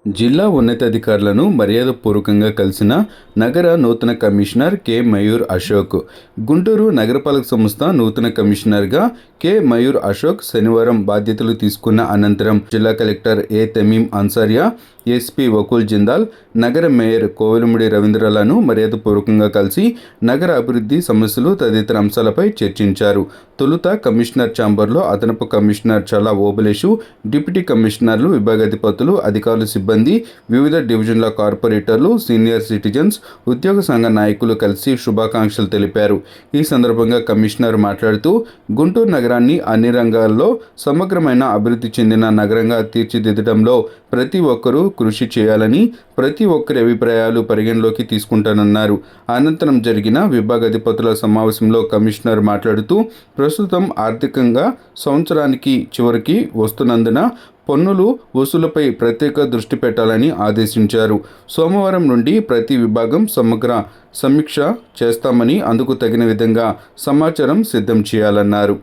జిల్లా ఉన్నతాధికారులను మర్యాదపూర్వకంగా కలిసిన నగర నూతన కమిషనర్ కె మయూర్ అశోక్. గుంటూరు నగరపాలక సంస్థ నూతన కమిషనర్గా కె మయూర్ అశోక్ శనివారం బాధ్యతలు తీసుకున్న అనంతరం జిల్లా కలెక్టర్ ఏ తమీం అన్సారియా, ఎస్పీ వకుల్ జిందాల్, నగర మేయర్ కోవెలముడి రవీంద్రలను మర్యాదపూర్వకంగా కలిసి నగర అభివృద్ధి సమస్యలు తదితర అంశాలపై చర్చించారు. తొలుత కమిషనర్ ఛాంబర్లో అదనపు కమిషనర్ చల్లా ఓబులేషు, డిప్యూటీ కమిషనర్లు, విభాగాధిపతులు, అధికారులు, సిబ్బంది, వివిధ డివిజన్ల కార్పొరేటర్లు, సీనియర్ సిటిజన్స్, ఉద్యోగ సంఘ నాయకులు కలిసి శుభాకాంక్షలు తెలిపారు. ఈ సందర్భంగా కమిషనర్ మాట్లాడుతూ గుంటూరు నగరాన్ని అన్ని రంగాల్లో సమగ్రమైన అభివృద్ధి చెందిన నగరంగా తీర్చిదిద్దడంలో ప్రతి ఒక్కరూ కృషి చేయాలని, ప్రతి ఒక్కరి అభిప్రాయాలు పరిగణలోకి తీసుకుంటానన్నారు. అనంతరం జరిగిన విభాగాధిపతుల సమావేశంలో కమిషనర్ మాట్లాడుతూ ప్రస్తుతం ఆర్థికంగా సంవత్సరానికి చివరికి వస్తున్నందున పన్నులు వసూలుపై ప్రత్యేక దృష్టి పెట్టాలని ఆదేశించారు. సోమవారం నుండి ప్రతి విభాగం సమగ్ర సమీక్ష చేస్తామని, అందుకు తగిన విధంగా సమాచారం సిద్ధం చేయాలన్నారు.